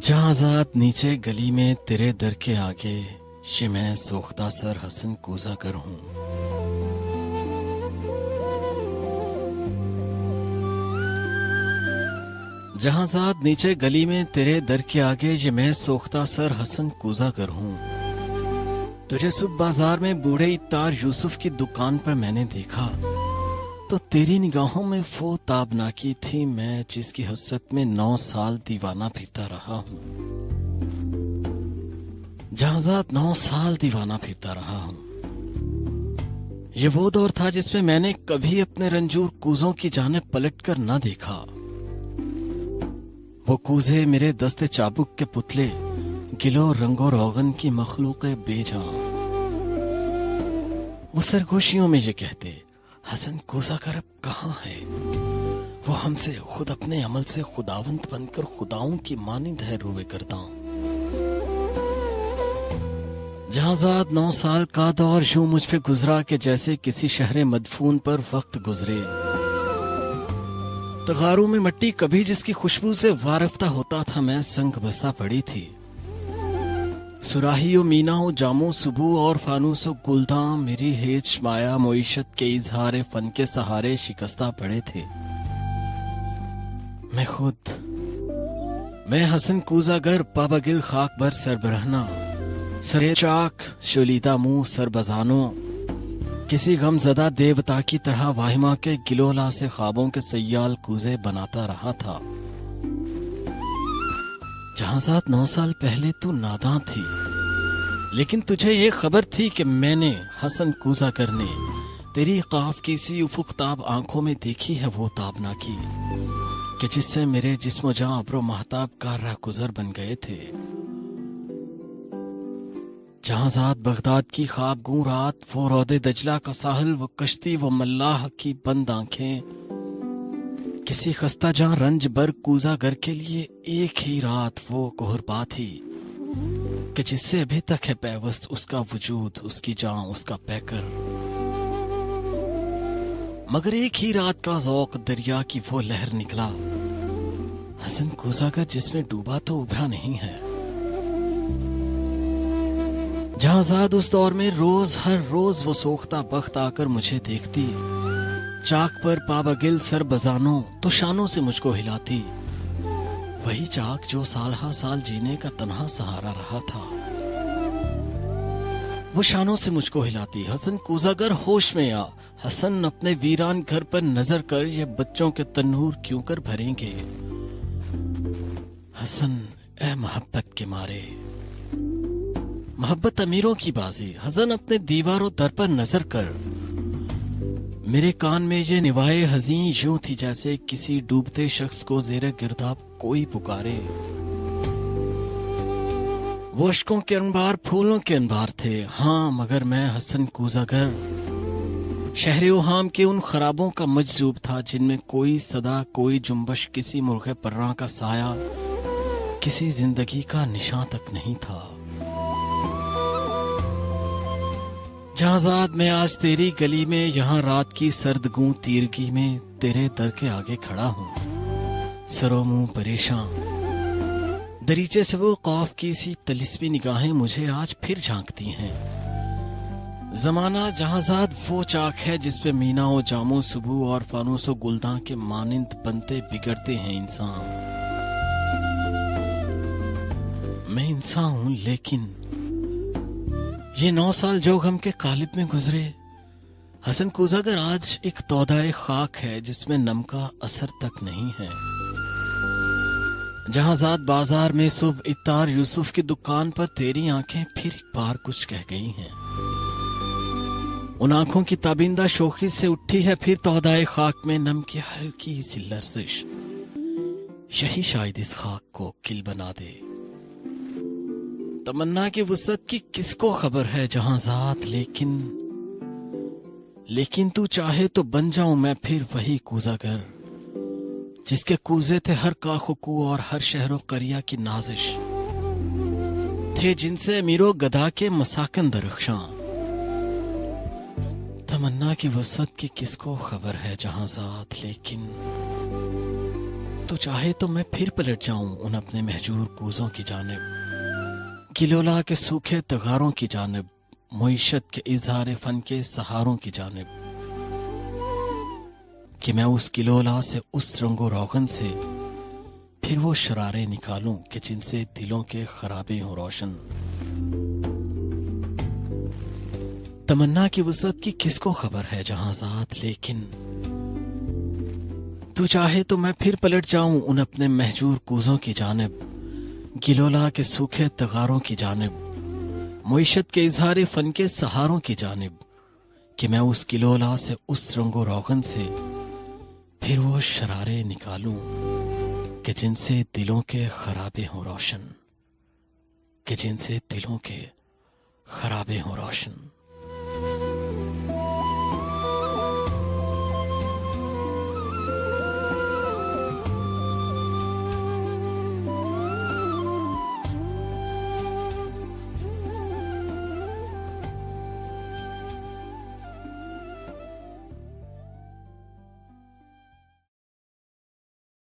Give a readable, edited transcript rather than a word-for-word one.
जहाज़ात नीचे गली में तेरे दर के आगे, ये मैं सोख्ता सर हसन कूजा कर हूँ। जहाज़ात नीचे गली में तेरे दर के आगे, ये मैं सोख्ता सर हसन कूजा कर हूँ। तुझे सुबह बाजार में बूढ़े इत्तार यूसुफ की दुकान पर मैंने देखा, तो तेरी निगाहों में वो ताबनाकी थी मैं जिसकी हसरत में 9 साल दीवाना फिरता रहा हूँ। जहाज़ात 9 साल दीवाना फिरता रहा हूँ। ये वो दौर था जिसमें मैंने कभी अपने रंजूर कूजों की जानिब पलटकर न देखा। वो कूजे मेरे दस्ते चाबुक के पुतले, गिलो रंगो रोगन की मखलूक बेजां। वो सरगोशियों में ये कहते, हसन कूजा कर अब कहाँ है? वो हमसे खुद अपने अमल से खुदावंत बनकर खुदाओं की मानिंद है रोवे करता। जहाज़ात 9 साल का दौर यूं मुझ पे गुजरा कि जैसे किसी शहर मदफून पर वक्त गुजरे। तगारों में मिट्टी कभी जिसकी खुशबू से वारफ्ता होता था, मैं संग बसा पड़ी थी। सुराही मीना हो जामो सुबह और फानूस गुलदां, मेरी हेच माया मोईशत के इजहार फन के सहारे शिकस्ता पड़े थे। मैं हसन कूजागर पाबगिल खाक बर सरबरहना, सरे चाक शुलीदा मुंह सरबजानो, किसी गमजदा देवता की तरह वाहिमा के गिलोला से ख्वाबों के सयाल कूजे बनाता रहा था। जहाज़ात 9 साल पहले तू नादां थी, लेकिन तुझे ये खबर थी कि मैंने हसन कूजा करने तेरी काफ की सी उफुकताब आंखों में देखी है वो ताबनाकी कि जिससे मेरे जिस्म जां अब्रो महताब का राहगुजर बन गए थे। जहाज़ात बगदाद की ख्वाब गूं रात, वो रौदे दजला का साहिल, वो कश्ती, वो मल्लाह की बंद आंखें, किसी खस्ता जहां रंज बर कूजा गर के लिए एक ही रात वो कोहरबा थी कि जिससे अभी तक है पैवस्त उसका वजूद, उसकी जान, उसका पैकर। मगर एक ही रात का ज़ौक दरिया की वो लहर निकला, हसन कूजागर जिसमें डूबा तो उभरा नहीं है। जहाज़ात उस दौर में रोज हर रोज वो सोख्ता बख्त आकर मुझे देखती, चाक पर पाबगिल सर बजानो तो शानों से मुझको हिलाती। वही चाक जो साल हा साल जीने का तन्हा सहारा रहा था, वो शानों से मुझको हिलाती। हसन कूजागर होश में आ, हसन अपने वीरान घर पर नजर कर, ये बच्चों के तन्नूर क्यों कर भरेंगे? हसन ए मोहब्बत के मारे, मोहब्बत अमीरों की बाजी। हसन अपने दीवारों दर पर नजर कर, मेरे कान में ये निवाए हज़ीं यूं थी जैसे किसी डूबते शख्स को ज़ेरे गिरदाब कोई पुकारे। वो अश्कों के अनबार फूलों के अनबार थे, हाँ, मगर मैं हसन कूजागर शहर ओहाम के उन खराबों का मजजूब था जिनमें कोई सदा, कोई जुम्बश, किसी मुर्गे पर्रा का साया, किसी जिंदगी का निशान तक नहीं था। जहाज़ात मैं आज तेरी गली में, यहाँ रात की सर्द गूं तीरगी में तेरे दर के आगे खड़ा हूँ, सरो मुंह परेशान। दरीचे से वो खौफ की सी तलिस्मी निगाहें मुझे आज फिर झांकती हैं। जमाना जहाज़ात वो चाक है जिसपे मीना ओ जामो सुबह और फानूस गुलदां के मानिंद बनते बिगड़ते हैं इंसान। मैं इंसान हूँ, लेकिन ये 9 साल जो गम के कालिब में गुजरे, हसन कूजागर आज एक तौदाए खाक है जिसमें नम का असर तक नहीं है। जहाज़ात बाजार में सुबह इत्तार यूसुफ की दुकान पर तेरी आंखें फिर एक बार कुछ कह गई हैं। उन आंखों की ताबिंदा शोखी से उठी है फिर तौदाए खाक में नम की हल्की सी लर्जिश। यही शायद इस खाक को किल बना दे। तमन्ना की वुसअत की किसको खबर है जहाज़ात, लेकिन तू चाहे तो बन जाऊं मैं फिर वही कूजागर जिसके कूजे थे हर काखुकू और हर शहरों करिया की नाजिश, थे जिनसे अमीरो गदा के मसाकन दरख्शां। तमन्ना की वुसअत की किसको खबर है जहाज़ात, तो चाहे तो मैं फिर पलट जाऊं उन अपने महजूर कूजों की जानिब, गिलोला के सूखे तगारों की जानिब, मुईशत के इजहार फन के सहारों की जानिब, कि मैं उस गिलोला से, उस रंगो रोगन से फिर वो शरारे निकालूं कि जिनसे दिलों के खराबे हो रोशन। तमन्ना की वुज़्ज़त की किसको खबर है जहाज़ात, लेकिन तू चाहे तो मैं फिर पलट जाऊं उन अपने महजूर कूजों की जानिब, गिलोला के सूखे तगारों की जानिब, मुईशत के इजहार फन के सहारों की जानिब, कि मैं उस गिलोला से, उस रंगो रोगन से फिर वो शरारे निकालूं कि जिनसे दिलों के खराबे हो रोशन, कि जिनसे दिलों के खराबे हो रोशन।